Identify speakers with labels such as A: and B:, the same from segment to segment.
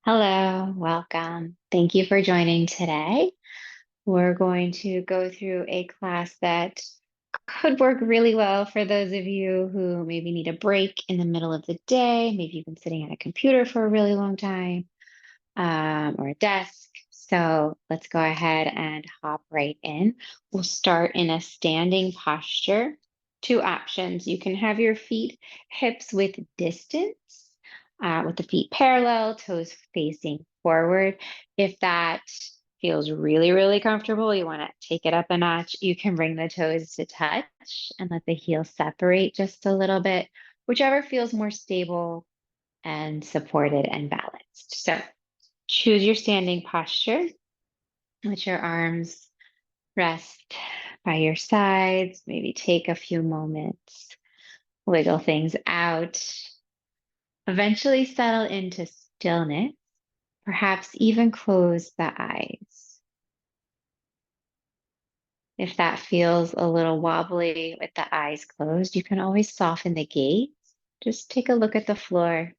A: Hello, welcome. Thank you for joining today. We're going to go through a class that could work really well for those of you who maybe need a break in the middle of the day. Maybe you've been sitting at a computer for a really long time, or a desk. So let's go ahead and hop right in. We'll start in a standing posture. Two options. You can have your feet hips width distance, with the feet parallel, toes facing forward. If that feels really, really comfortable, you want to take it up a notch, you can bring the toes to touch and let the heels separate just a little bit, whichever feels more stable and supported and balanced. So choose your standing posture. Let your arms rest by your sides. Maybe take a few moments, wiggle things out. Eventually settle into stillness. Perhaps even close the eyes. If that feels a little wobbly with the eyes closed, you can always soften the gaze. Just take a look at the floor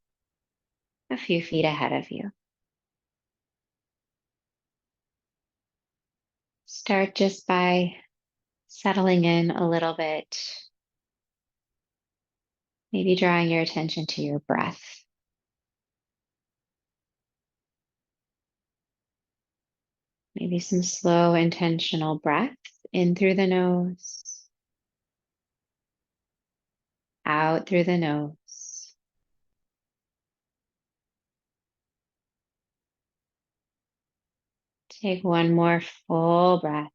A: a few feet ahead of you. Start just by settling in a little bit, maybe drawing your attention to your breath. Maybe some slow, intentional breaths in through the nose, out through the nose. Take one more full breath.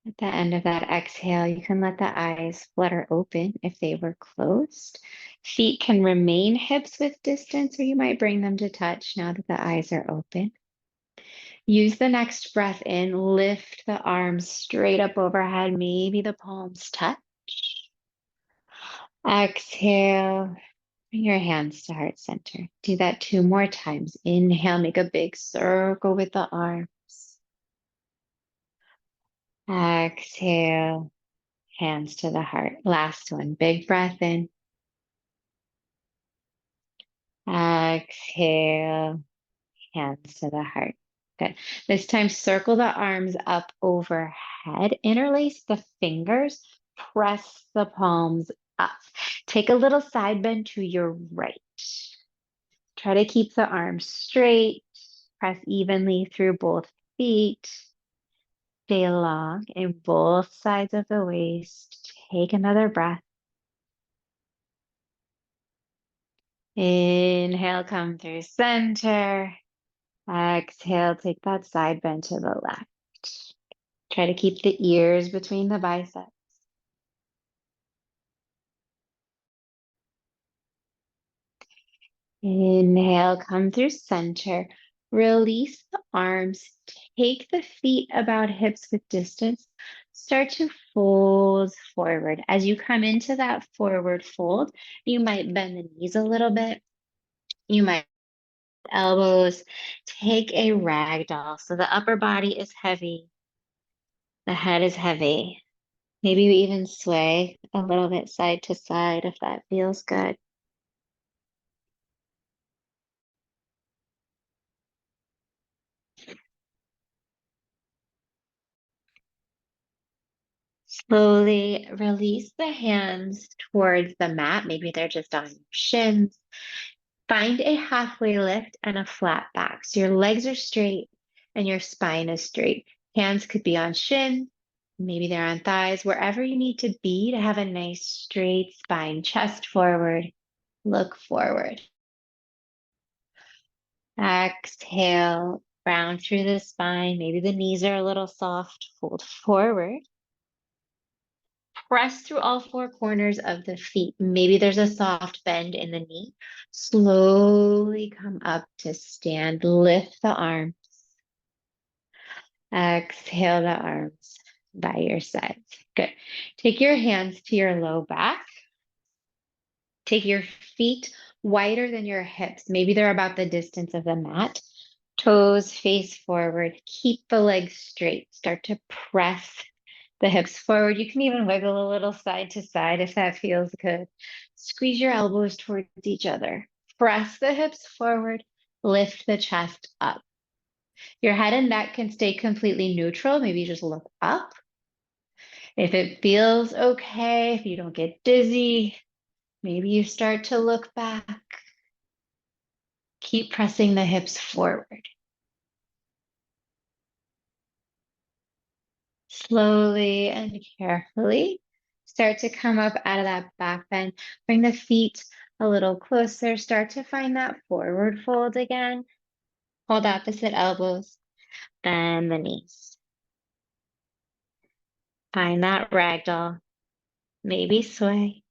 A: At the end of that exhale, you can let the eyes flutter open if they were closed. Feet can remain hips width distance, or you might bring them to touch now that the eyes are open. Use the next breath in, lift the arms straight up overhead, maybe the palms touch. Exhale, bring your hands to heart center. Do that 2 more times. Inhale, make a big circle with the arms. Exhale, hands to the heart. Last one, big breath in. Exhale, hands to the heart. Good. This time, circle the arms up overhead. Interlace the fingers. Press the palms up. Take a little side bend to your right. Try to keep the arms straight. Press evenly through both feet. Stay long in both sides of the waist. Take another breath. Inhale, come through center. Exhale, take that side bend to the left. Try to keep the ears between the biceps. Inhale, come through center. Release the arms. Take the feet about hips with distance. Start to fold forward. As you come into that forward fold, you might bend the knees a little bit. You might elbows. Take a ragdoll. So the upper body is heavy. The head is heavy. Maybe we even sway a little bit side to side if that feels good. Slowly release the hands towards the mat. Maybe they're just on your shins. Find a halfway lift and a flat back. So your legs are straight and your spine is straight. Hands could be on shins. Maybe they're on thighs, wherever you need to be to have a nice straight spine. Chest forward, look forward. Exhale, round through the spine. Maybe the knees are a little soft. Fold forward. Press through all 4 corners of the feet. Maybe there's a soft bend in the knee. Slowly come up to stand. Lift the arms. Exhale the arms by your sides. Good. Take your hands to your low back. Take your feet wider than your hips. Maybe they're about the distance of the mat. Toes face forward. Keep the legs straight. Start to press The hips forward. You can even wiggle a little side to side if that feels good. Squeeze your elbows towards each other. Press the hips forward. Lift the chest up. Your head and neck can stay completely neutral. Maybe just look up. If it feels okay, if you don't get dizzy, maybe you start to look back. Keep pressing the hips forward. Slowly and carefully start to come up out of that back bend. Bring the feet a little closer. Start to find that forward fold again. Hold opposite elbows. Bend the knees. Find that ragdoll. Maybe sway.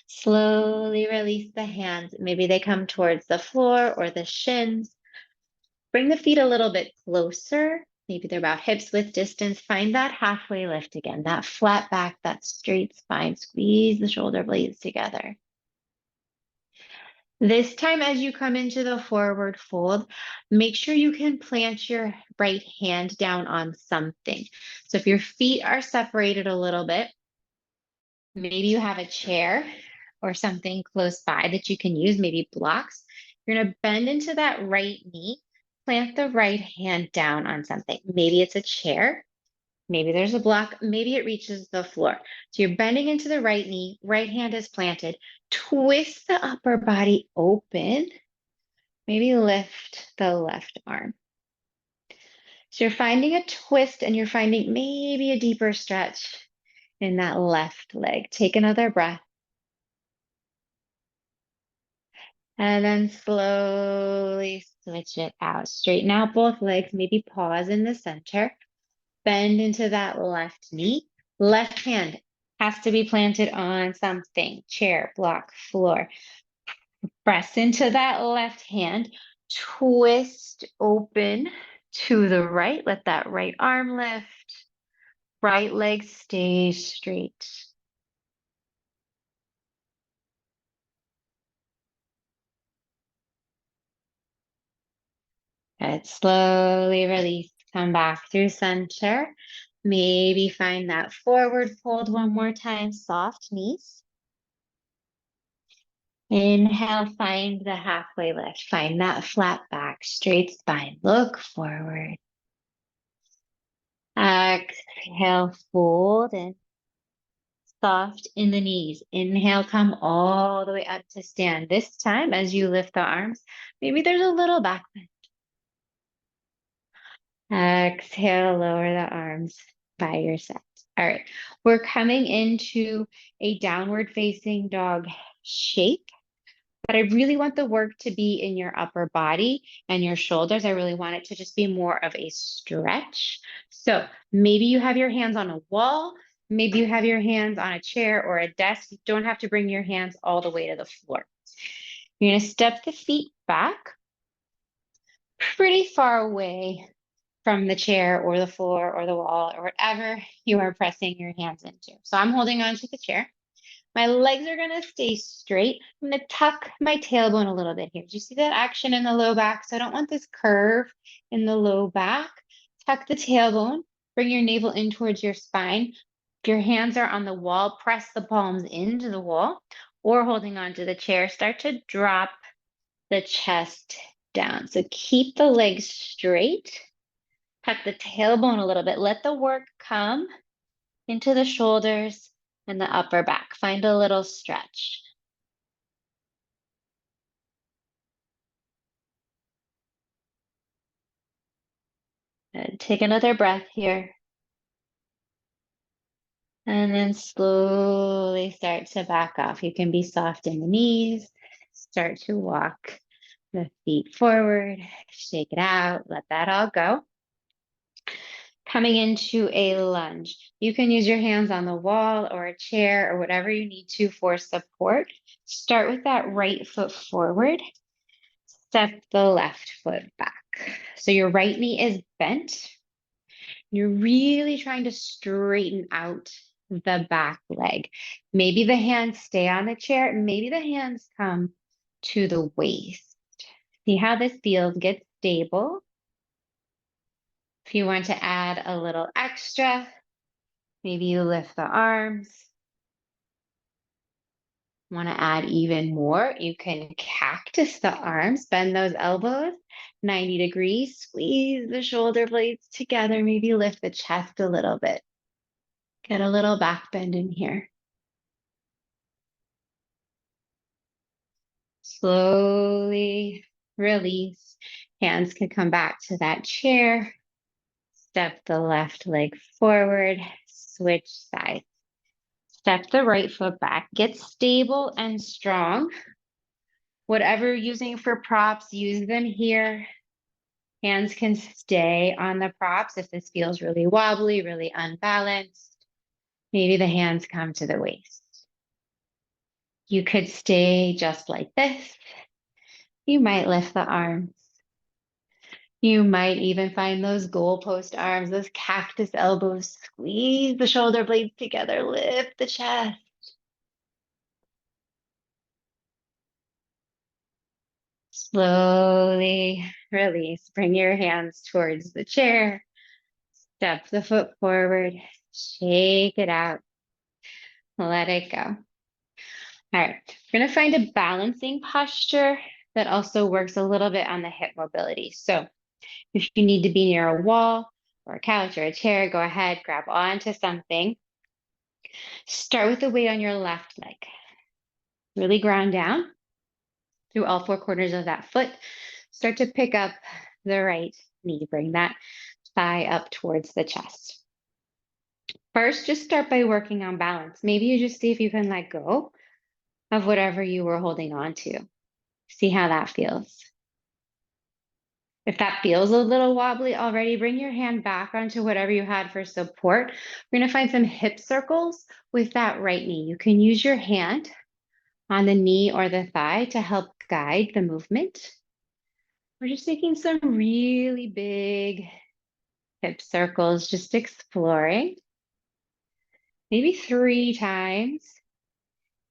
A: Slowly release the hands. Maybe they come towards the floor or the shins. Bring the feet a little bit closer. Maybe they're about hips width distance. Find that halfway lift again, that flat back, that straight spine. Squeeze the shoulder blades together. This time, as you come into the forward fold, make sure you can plant your right hand down on something. So if your feet are separated a little bit, maybe you have a chair or something close by that you can use, maybe blocks. You're going to bend into that right knee, plant the right hand down on something. Maybe it's a chair, maybe there's a block, maybe it reaches the floor. So you're bending into the right knee, right hand is planted. Twist the upper body open. Maybe lift the left arm. So you're finding a twist and you're finding maybe a deeper stretch in that left leg. Take another breath. And then slowly switch it out. Straighten out both legs, maybe pause in the center. Bend into that left knee. Left hand has to be planted on something, chair, block, floor. Press into that left hand. Twist open to the right. Let that right arm lift. Right leg stay straight. Good. Slowly release. Come back through center. Maybe find that forward fold one more time. Soft knees. Inhale, find the halfway lift. Find that flat back, straight spine. Look forward. Exhale, fold in. Soft in the knees. Inhale, come all the way up to stand. This time, as you lift the arms, maybe there's a little back bend. Exhale, lower the arms by your side. All right, we're coming into a downward facing dog shape, but I really want the work to be in your upper body and your shoulders. I really want it to just be more of a stretch. So maybe you have your hands on a wall, maybe you have your hands on a chair or a desk. You don't have to bring your hands all the way to the floor. You're gonna step the feet back pretty far away from the chair or the floor or the wall or whatever you are pressing your hands into. So I'm holding on to the chair. My legs are going to stay straight. I'm going to tuck my tailbone a little bit here. Do you see that action in the low back? So I don't want this curve in the low back. Tuck the tailbone. Bring your navel in towards your spine. If your hands are on the wall, press the palms into the wall or holding onto the chair. Start to drop the chest down. So keep the legs straight. Tuck the tailbone a little bit. Let the work come into the shoulders and the upper back. Find a little stretch. Good. Take another breath here. And then slowly start to back off. You can be soft in the knees. Start to walk the feet forward. Shake it out. Let that all go. Coming into a lunge. You can use your hands on the wall or a chair or whatever you need to for support. Start with that right foot forward. Step the left foot back. So your right knee is bent. You're really trying to straighten out the back leg. Maybe the hands stay on the chair. Maybe the hands come to the waist. See how this feels. Get stable. If you want to add a little extra, maybe you lift the arms. Want to add even more, you can cactus the arms, bend those elbows 90 degrees, squeeze the shoulder blades together, maybe lift the chest a little bit. Get a little back bend in here. Slowly release. Hands can come back to that chair. Step the left leg forward, switch sides. Step the right foot back. Get stable and strong. Whatever you're using for props, use them here. Hands can stay on the props if this feels really wobbly, really unbalanced. Maybe the hands come to the waist. You could stay just like this. You might lift the arms. You might even find those goalpost arms, those cactus elbows. Squeeze the shoulder blades together, lift the chest. Slowly release. Bring your hands towards the chair. Step the foot forward. Shake it out. Let it go. All right, we're going to find a balancing posture that also works a little bit on the hip mobility. So if you need to be near a wall or a couch or a chair, go ahead, grab onto something. Start with the weight on your left leg. Really ground down through all four corners of that foot. Start to pick up the right knee. Bring that thigh up towards the chest. First, just start by working on balance. Maybe you just see if you can let go of whatever you were holding on to. See how that feels. If that feels a little wobbly already, bring your hand back onto whatever you had for support. We're going to find some hip circles with that right knee. You can use your hand on the knee or the thigh to help guide the movement. We're just making some really big hip circles, just exploring. Maybe 3 times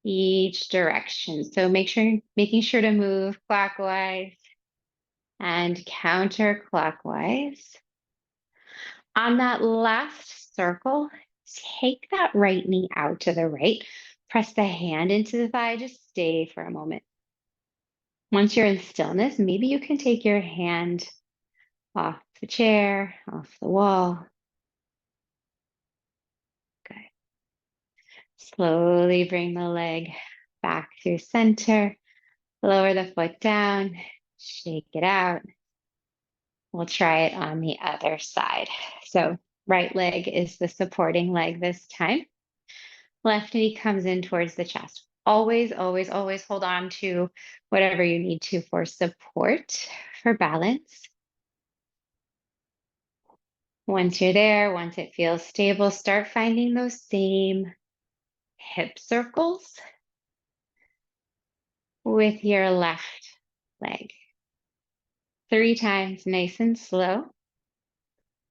A: each direction. So making sure to move clockwise and counterclockwise. On that last circle, take that right knee out to the right. Press the hand into the thigh. Just stay for a moment. Once you're in stillness, maybe you can take your hand off the chair, off the wall. Good. Slowly bring the leg back through center. Lower the foot down. Shake it out. We'll try it on the other side. So right leg is the supporting leg this time. Left knee comes in towards the chest. Always, always, always hold on to whatever you need to for support, for balance. Once you're there, once it feels stable, start finding those same hip circles with your left leg. 3 times, nice and slow,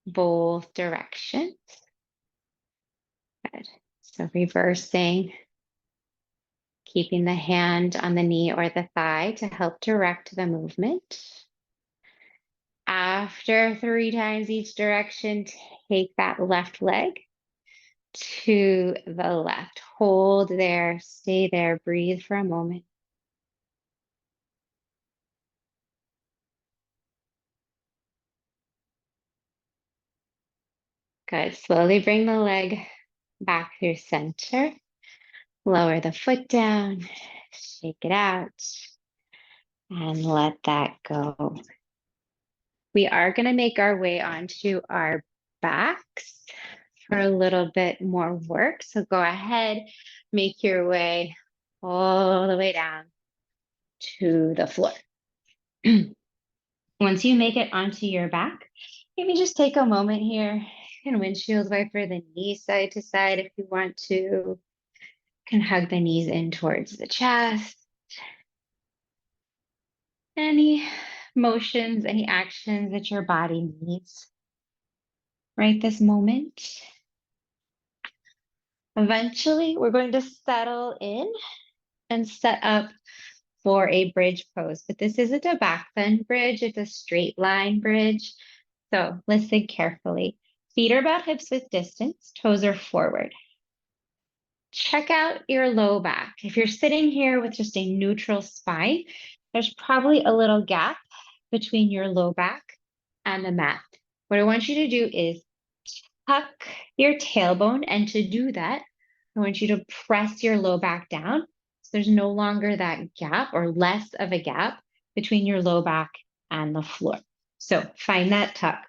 A: both directions. Good. So reversing, keeping the hand on the knee or the thigh to help direct the movement. After 3 times each direction, take that left leg to the left. Hold there, stay there, breathe for a moment. Good. Slowly bring the leg back through center. Lower the foot down, shake it out, and let that go. We are going to make our way onto our backs for a little bit more work. So go ahead, make your way all the way down to the floor. Once you make it onto your back, maybe just take a moment here. You can windshield wiper the knees side to side if you want to. You can hug the knees in towards the chest. Any motions, any actions that your body needs right this moment. Eventually, we're going to settle in and set up for a bridge pose, but this isn't a back bend bridge, it's a straight line bridge. So listen carefully. Feet are about hips width distance, toes are forward. Check out your low back. If you're sitting here with just a neutral spine, there's probably a little gap between your low back and the mat. What I want you to do is tuck your tailbone, and to do that, I want you to press your low back down so there's no longer that gap or less of a gap between your low back and the floor. So find that tuck.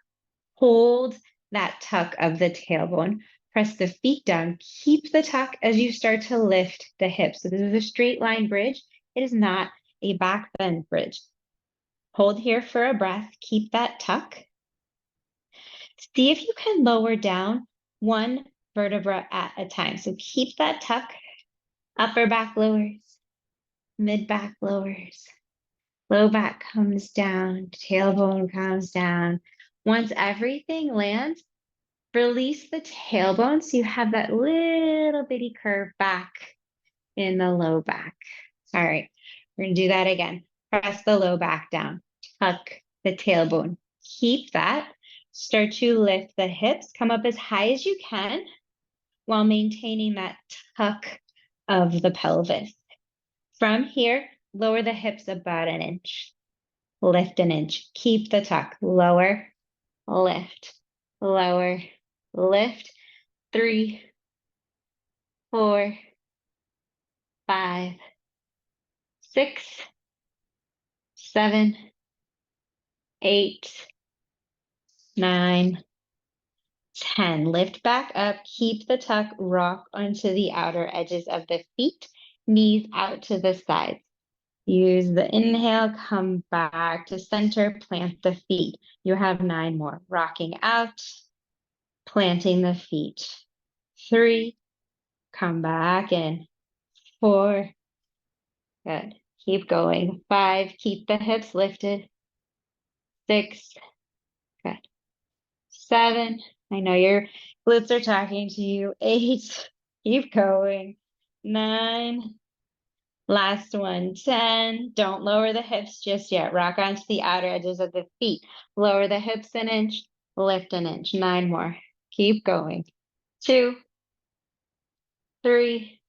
A: Hold that tuck of the tailbone. Press the feet down. Keep the tuck as you start to lift the hips. So this is a straight line bridge. It is not a back bend bridge. Hold here for a breath. Keep that tuck. See if you can lower down one vertebra at a time. So keep that tuck. Upper back lowers, mid back lowers, low back comes down, tailbone comes down. Once everything lands, release the tailbone so you have that little bitty curve back in the low back. All right, we're gonna do that again. Press the low back down, tuck the tailbone. Keep that. Start to lift the hips, come up as high as you can while maintaining that tuck of the pelvis. From here, lower the hips about an inch. Lift an inch. Keep the tuck. Lower, lift, lower, lift. 3, 4, 5, 6, 7, 8, 9, 10. Lift back up, keep the tuck, rock onto the outer edges of the feet, knees out to the sides. Use the inhale, come back to center, plant the feet. You have 9 more. Rocking out, planting the feet. 3, come back in. 4, good. Keep going. 5, keep the hips lifted. 6, good. 7, I know your glutes are talking to you. 8, keep going. 9, last one. 10, don't lower the hips just yet. Rock onto the outer edges of the feet. Lower the hips an inch, lift an inch. 9 more. Keep going. 2, 3,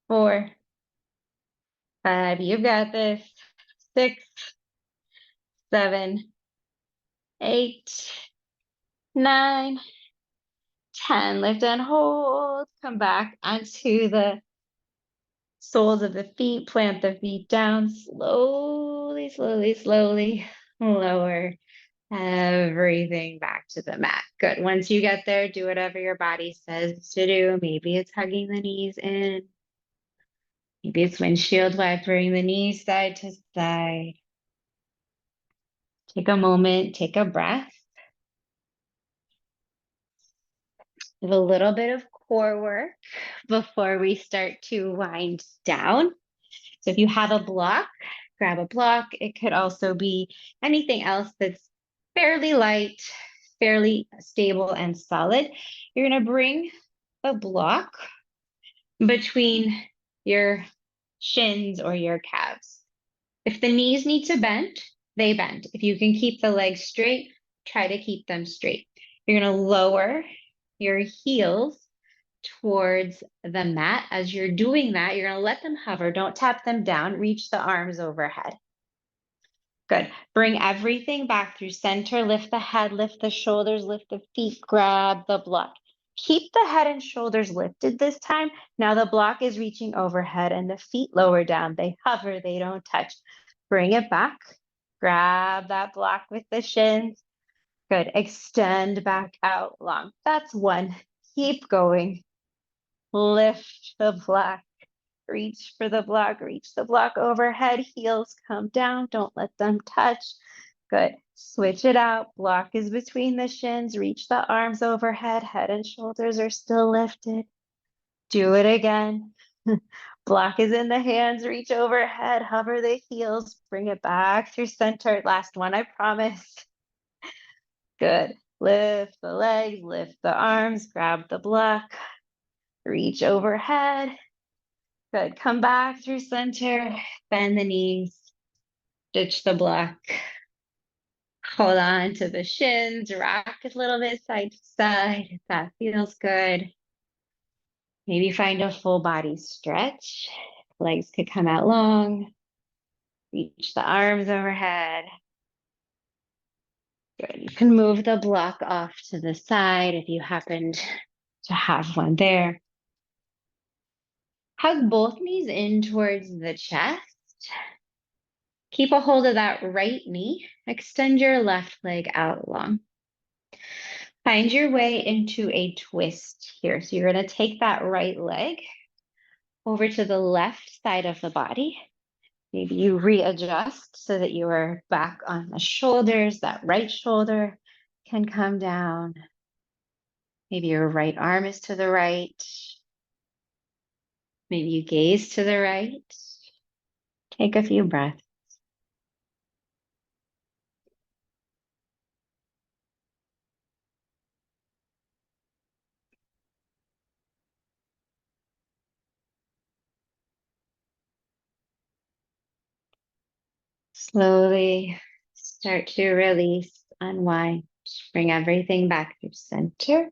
A: 4, 5, you've got this. 6, 7, 8, 9, 10. Lift and hold. Come back onto the soles of the feet. Plant the feet down. Slowly, slowly, slowly lower everything back to the mat. Good. Once you get there, do whatever your body says to do. Maybe it's hugging the knees in. Maybe it's windshield wipering the knees side to side. Take a moment, take a breath. Have a little bit of core work before we start to wind down. So if you have a block, grab a block. It could also be anything else that's fairly light, fairly stable and solid. You're going to bring the block between your shins or your calves. If the knees need to bend, they bend. If you can keep the legs straight, try to keep them straight. You're going to lower your heels towards the mat. As you're doing that, you're going to let them hover. Don't tap them down. Reach the arms overhead. Good. Bring everything back through center. Lift the head, lift the shoulders, lift the feet, grab the block. Keep the head and shoulders lifted this time. Now the block is reaching overhead and the feet lower down. They hover, they don't touch. Bring it back. Grab that block with the shins. Good. Extend back out long. That's 1. Keep going. Lift the block. Reach for the block. Reach the block overhead. Heels come down. Don't let them touch. Good. Switch it out. Block is between the shins. Reach the arms overhead. Head and shoulders are still lifted. Do it again. Block is in the hands. Reach overhead. Hover the heels. Bring it back through center. Last one, I promise. Good. Lift the legs. Lift the arms. Grab the block. Reach overhead. Good. Come back through center, bend the knees, ditch the block. Hold on to the shins, rock a little bit side to side if that feels good. Maybe find a full body stretch. Legs could come out long. Reach the arms overhead. Good. You can move the block off to the side if you happened to have one there. Hug both knees in towards the chest. Keep a hold of that right knee. Extend your left leg out long. Find your way into a twist here. So you're going to take that right leg over to the left side of the body. Maybe you readjust so that you are back on the shoulders. That right shoulder can come down. Maybe your right arm is to the right. Maybe you gaze to the right. Take a few breaths. Slowly start to release, unwind, bring everything back to center.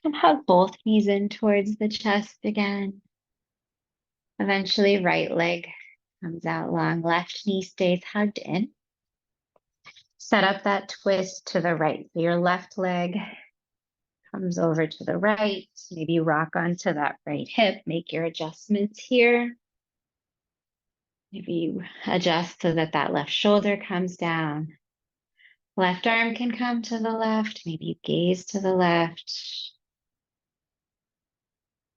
A: And hug both knees in towards the chest again. Eventually, right leg comes out long, left knee stays hugged in. Set up that twist to the right. So your left leg comes over to the right. Maybe you rock onto that right hip. Make your adjustments here. Maybe you adjust so that that left shoulder comes down. Left arm can come to the left. Maybe you gaze to the left.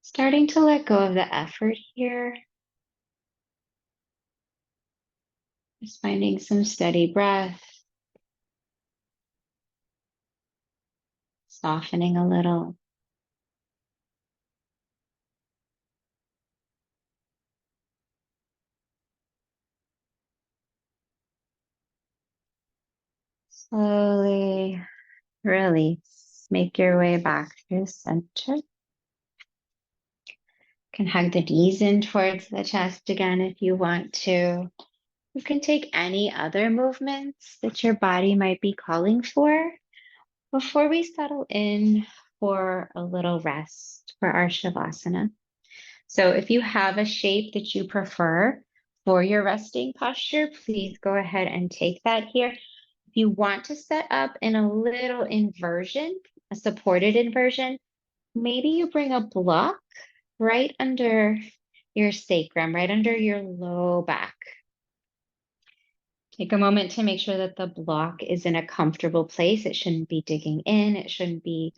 A: Starting to let go of the effort here. Just finding some steady breath. Softening a little. Slowly release. Make your way back through center. Can hug the knees in towards the chest again if you want to. You can take any other movements that your body might be calling for before we settle in for a little rest for our Shavasana. So if you have a shape that you prefer for your resting posture, please go ahead and take that here. If you want to set up in a little inversion, a supported inversion, maybe you bring a block right under your sacrum, right under your low back. Take a moment to make sure that the block is in a comfortable place. It shouldn't be digging in. It shouldn't be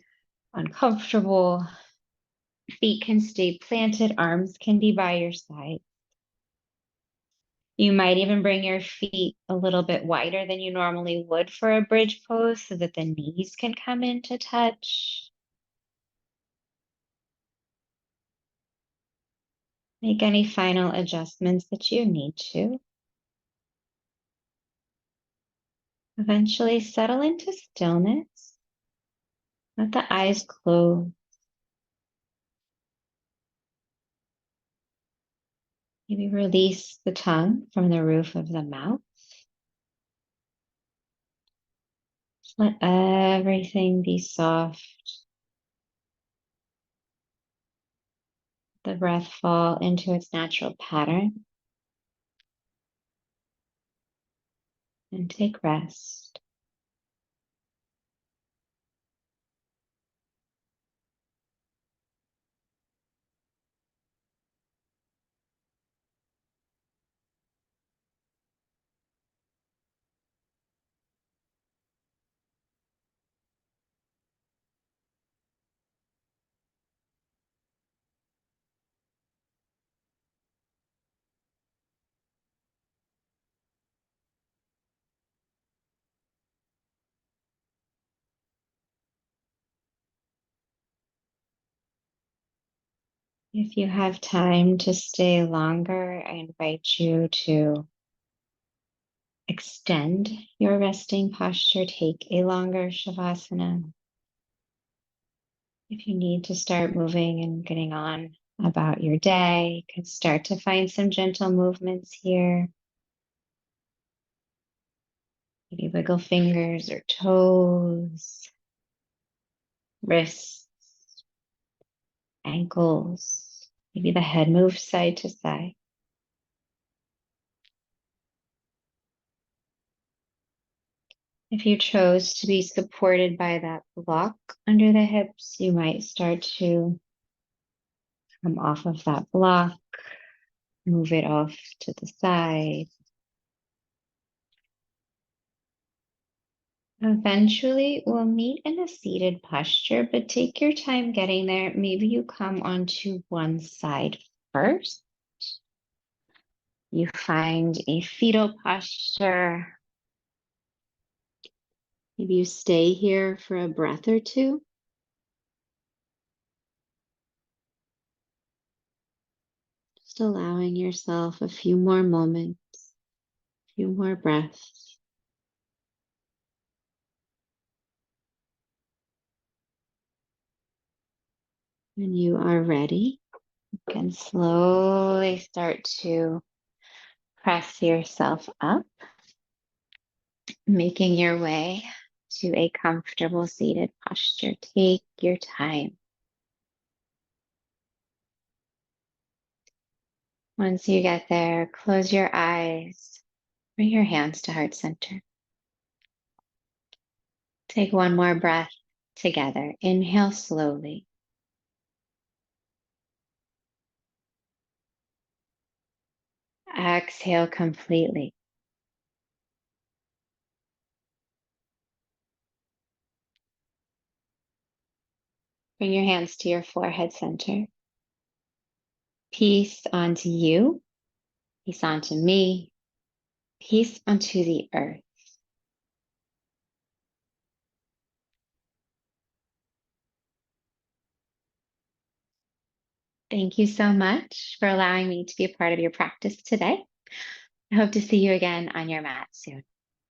A: uncomfortable. Feet can stay planted. Arms can be by your side. You might even bring your feet a little bit wider than you normally would for a bridge pose so that the knees can come in to touch. Make any final adjustments that you need to. Eventually settle into stillness. Let the eyes close. Maybe release the tongue from the roof of the mouth. Just let everything be soft. The breath fall into its natural pattern. And take rest. If you have time to stay longer, I invite you to extend your resting posture. Take a longer Shavasana. If you need to start moving and getting on about your day. You can start to find some gentle movements here. Maybe wiggle fingers or toes, wrists, ankles. Maybe the head moves side to side. If you chose to be supported by that block under the hips, you might start to come off of that block, move it off to the side. Eventually, we'll meet in a seated posture, but take your time getting there. Maybe you come onto one side first. You find a fetal posture. Maybe you stay here for a breath or two. Just allowing yourself a few more moments, a few more breaths. When you are ready, you can slowly start to press yourself up, making your way to a comfortable seated posture. Take your time. Once you get there, close your eyes, bring your hands to heart center. Take one more breath together. Inhale slowly. Exhale completely. Bring your hands to your forehead center. Peace onto you, peace onto me, peace onto the earth. Thank you so much for allowing me to be a part of your practice today. I hope to see you again on your mat soon.